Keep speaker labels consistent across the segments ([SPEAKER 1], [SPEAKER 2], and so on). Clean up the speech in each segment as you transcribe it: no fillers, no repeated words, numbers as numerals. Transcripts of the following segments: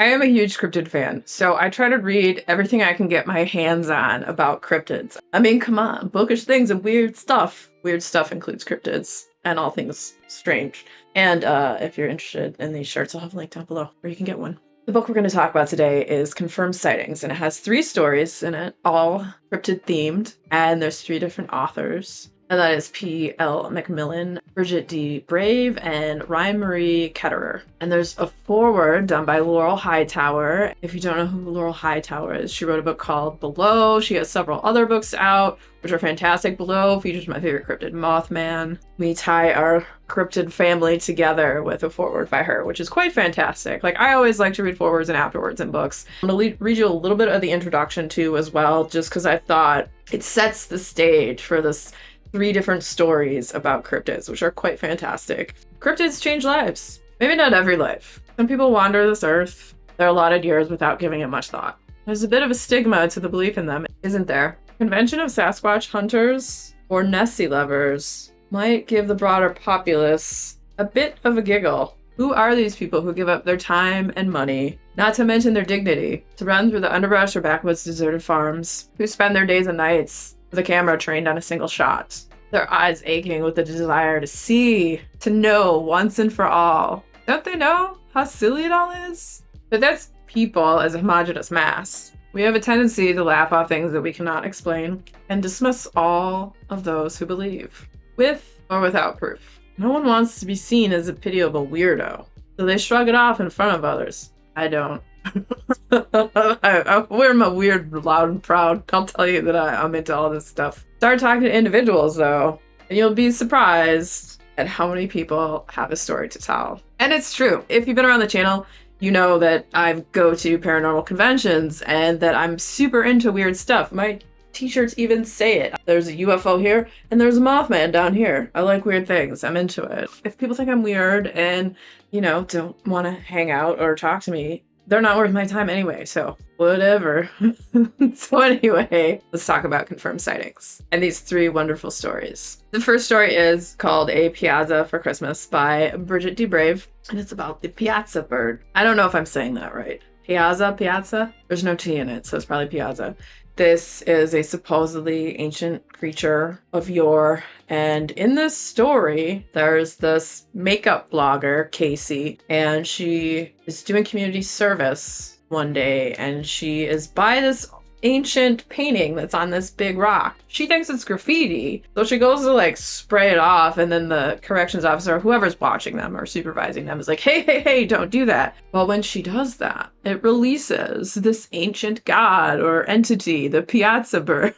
[SPEAKER 1] I am a huge cryptid fan, so I try to read everything I can get my hands on about cryptids. I mean, come on, bookish things and weird stuff. Weird stuff includes cryptids and all things strange. And if you're interested in these shirts, I'll have a link down below where you can get one. The book we're going to talk about today is Confirmed Sightings, and it has 3 stories in it, all cryptid themed, and there's 3 different authors. And that is P.L. McMillan, Bridget D. Brave, and Ryan Marie Ketterer. And there's a foreword done by Laurel Hightower. If you don't know who Laurel Hightower is, she wrote a book called Below. She has several other books out, which are fantastic. Below features my favorite cryptid, Mothman. We tie our cryptid family together with a foreword by her, which is quite fantastic. Like, I always like to read forewords and afterwords in books. I'm going to read you a little bit of the introduction too as well, just because I thought it sets the stage for this 3 different stories about cryptids, which are quite fantastic. Cryptids change lives. Maybe not every life. Some people wander this earth their allotted years without giving it much thought. There's a bit of a stigma to the belief in them, isn't there? Convention of Sasquatch hunters or Nessie lovers might give the broader populace a bit of a giggle. Who are these people who give up their time and money, not to mention their dignity, to run through the underbrush or backwoods deserted farms, who spend their days and nights with a camera trained on a single shot, their eyes aching with the desire to see, to know once and for all? Don't they know how silly it all is? But that's people as a homogeneous mass. We have a tendency to laugh off things that we cannot explain and dismiss all of those who believe, with or without proof. No one wants to be seen as a pitiable weirdo, so they shrug it off in front of others. I don't. I wear my weird, loud, and proud. I'll tell you that I'm into all this stuff. Start talking to individuals, though, and you'll be surprised at how many people have a story to tell. And it's true. If you've been around the channel, you know that I go to paranormal conventions and that I'm super into weird stuff. My t-shirts even say it. There's a UFO here and there's a Mothman down here. I like weird things. I'm into it. If people think I'm weird and, don't want to hang out or talk to me, they're not worth my time anyway, so whatever. So anyway, let's talk about confirmed sightings and these 3 wonderful stories. The first story is called A Piazza for Christmas by Bridget D. Brave, and it's about the piazza bird. I don't know if I'm saying that right. Piazza? There's no T in it, so it's probably piazza. This is a supposedly ancient creature of yore, and in this story, there's this makeup blogger, Casey, and she is doing community service one day, and she is by this ancient painting that's on this big rock. She thinks it's graffiti, so she goes to spray it off, and then the corrections officer, whoever's watching them or supervising them, is like, hey, don't do that. Well, when she does that, it releases this ancient god or entity, the piazza bird.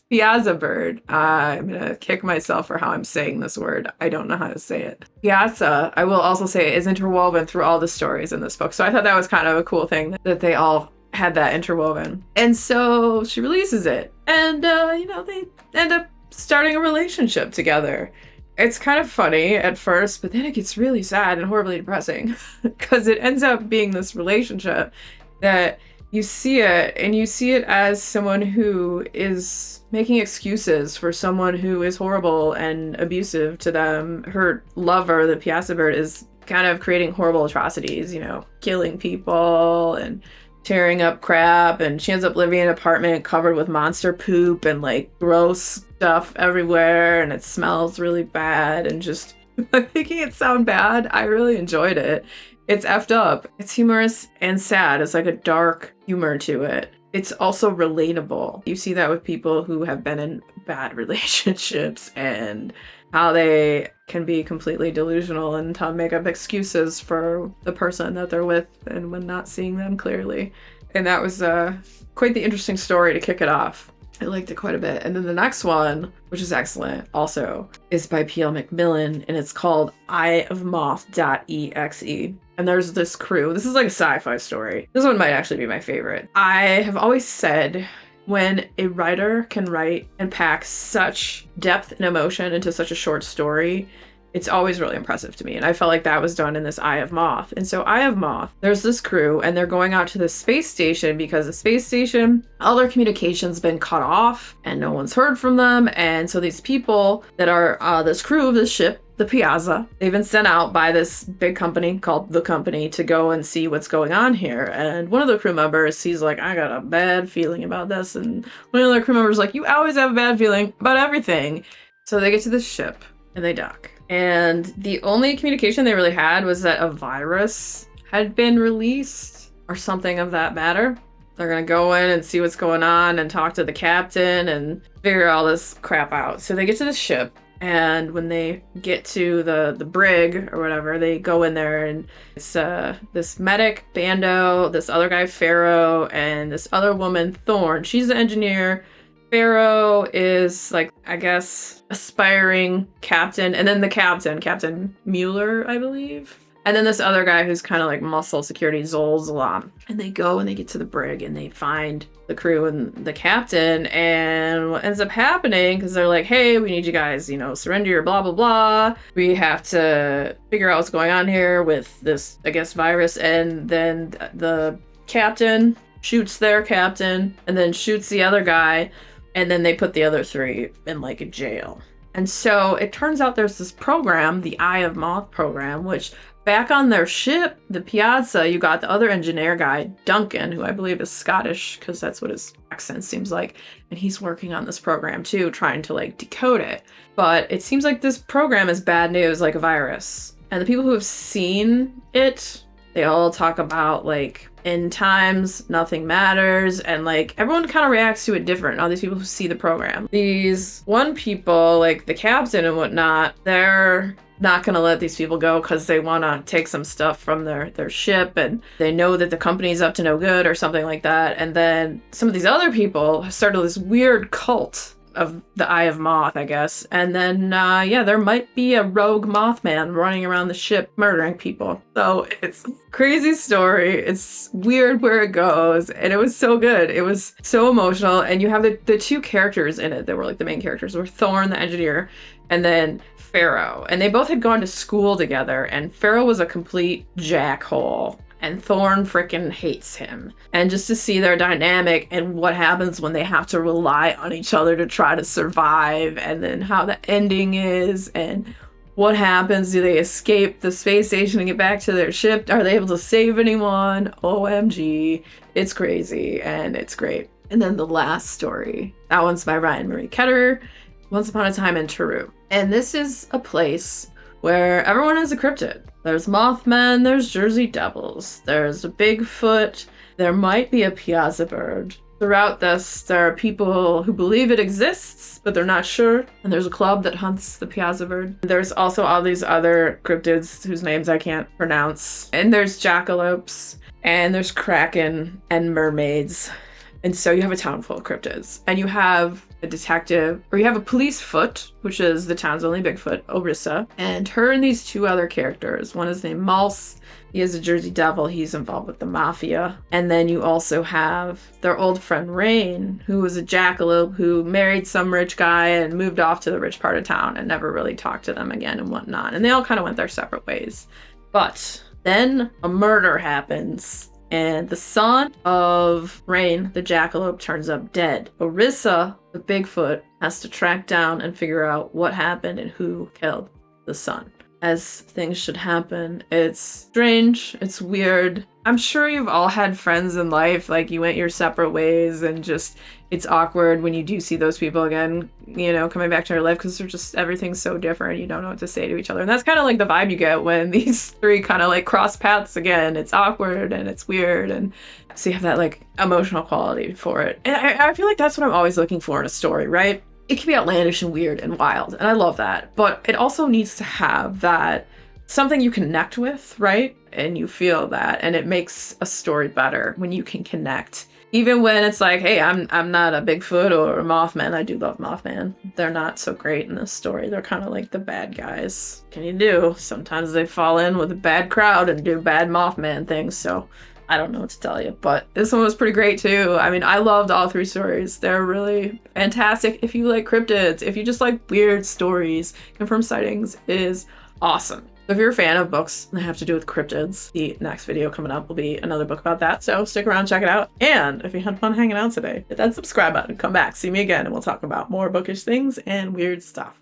[SPEAKER 1] Piazza bird. I'm gonna kick myself for how I'm saying this word. I don't know how to say it. Piazza, I will also say, is interwoven through all the stories in this book, so I thought that was kind of a cool thing that they all had that interwoven. And so she releases it, and they end up starting a relationship together. It's kind of funny at first, but then it gets really sad and horribly depressing because it ends up being this relationship that you see it as someone who is making excuses for someone who is horrible and abusive to them. Her lover, the piazza bird, is kind of creating horrible atrocities, killing people and tearing up crap, and she ends up living in an apartment covered with monster poop and gross stuff everywhere, and it smells really bad, and just making it sound bad. I really enjoyed it. It's effed up. It's humorous and sad. It's like a dark humor to it. It's also relatable. You see that with people who have been in bad relationships and how they can be completely delusional and to make up excuses for the person that they're with and when not seeing them clearly. And that was quite the interesting story to kick it off. I liked it quite a bit. And then the next one, which is excellent also, is by P.L. McMillan, and it's called eyeofmoth.exe. And there's this crew. This is like a sci-fi story. This one might actually be my favorite. I have always said, when a writer can write and pack such depth and emotion into such a short story, it's always really impressive to me. And I felt like that was done in this Eye of Moth. And so Eye of Moth, there's this crew, and they're going out to the space station because the space station, all their communication's been cut off and no one's heard from them. And so these people that are this crew of this ship, the piazza. They've been sent out by this big company called The Company to go and see what's going on here. And one of the crew members, he's like, I got a bad feeling about this. And one of the crew members is like, you always have a bad feeling about everything. So they get to the ship and they dock. And the only communication they really had was that a virus had been released or something of that matter. They're gonna go in and see what's going on and talk to the captain and figure all this crap out. So they get to the ship, and when they get to the brig or whatever, they go in there, and it's this medic, Bando, this other guy, Pharaoh, and this other woman, Thorn. She's the engineer. Pharaoh is, like, I guess, aspiring captain, and then the Captain Mueller, I believe. And then this other guy who's kind of like muscle security, Zolzalam. And they go and they get to the brig and they find the crew and the captain. And what ends up happening, because they're like, hey, we need you guys, surrender your blah, blah, blah. We have to figure out what's going on here with this, I guess, virus. And then the captain shoots their captain and then shoots the other guy. And then they put the other three in like a jail. And so it turns out there's this program, the Eye of Moth program, which back on their ship, the Piazza, you got the other engineer guy, Duncan, who I believe is Scottish, because that's what his accent seems like. And he's working on this program too, trying to like decode it. But it seems like this program is bad news, like a virus. And the people who have seen it, they all talk about like end times, nothing matters, and like everyone kind of reacts to it different. All these people who see the program. These one people, like the captain and whatnot, they're not going to let these people go because they want to take some stuff from their ship, and they know that the company's up to no good or something like that. And then some of these other people started this weird cult of the Eye of Moth, I guess. And then, there might be a rogue Mothman running around the ship murdering people. So it's a crazy story. It's weird where it goes. And it was so good. It was so emotional. And you have the two characters in it that were like the main characters were Thorn, the engineer, and then Pharaoh. And they both had gone to school together. And Pharaoh was a complete jackhole. And Thorn frickin' hates him. And just to see their dynamic and what happens when they have to rely on each other to try to survive, and then how the ending is, and what happens. Do they escape the space station and get back to their ship? Are they able to save anyone? OMG. It's crazy, and it's great. And then the last story. That one's by Ryan Marie Ketterer, Once Upon a Time in Taru. And this is a place where everyone is a cryptid. There's Mothmen, there's Jersey Devils, there's a Bigfoot, there might be a Piazza bird. Throughout this, there are people who believe it exists, but they're not sure. And there's a club that hunts the Piazza bird. There's also all these other cryptids whose names I can't pronounce. And there's jackalopes, and there's kraken, and mermaids. And so you have a town full of cryptids. And you have a detective, or you have a police foot, which is the town's only Bigfoot, Orissa. And her and these two other characters. One is named Malse. He is a Jersey Devil. He's involved with the mafia. And then you also have their old friend Rain, who was a jackalope who married some rich guy and moved off to the rich part of town and never really talked to them again and whatnot. And they all kind of went their separate ways. But then a murder happens. And the son of Rain, the jackalope, turns up dead. Orissa, the Bigfoot, has to track down and figure out what happened and who killed the son. As things should happen. It's strange. It's weird. I'm sure you've all had friends in life, like you went your separate ways, and just it's awkward when you do see those people again, coming back to your life, because they're just, everything's so different. You don't know what to say to each other. And that's kind of like the vibe you get when these three kind of like cross paths again. It's awkward and it's weird. And so you have that like emotional quality for it. And I feel like that's what I'm always looking for in a story, right? It can be outlandish and weird and wild, and I love that. But it also needs to have that something you connect with, right? And you feel that, and it makes a story better when you can connect. Even when it's like, hey, I'm not a Bigfoot or a Mothman. I do love Mothman. They're not so great in this story. They're kind of like the bad guys. What can you do? Sometimes they fall in with a bad crowd and do bad Mothman things, so I don't know what to tell you, but this one was pretty great too. I mean, I loved all three stories. They're really fantastic if you like cryptids. If you just like weird stories, Confirmed Sightings is awesome. If you're a fan of books that have to do with cryptids, the next video coming up will be another book about that, so stick around, check it out. And if you had fun hanging out today, hit that subscribe button, come back, see me again, and we'll talk about more bookish things and weird stuff.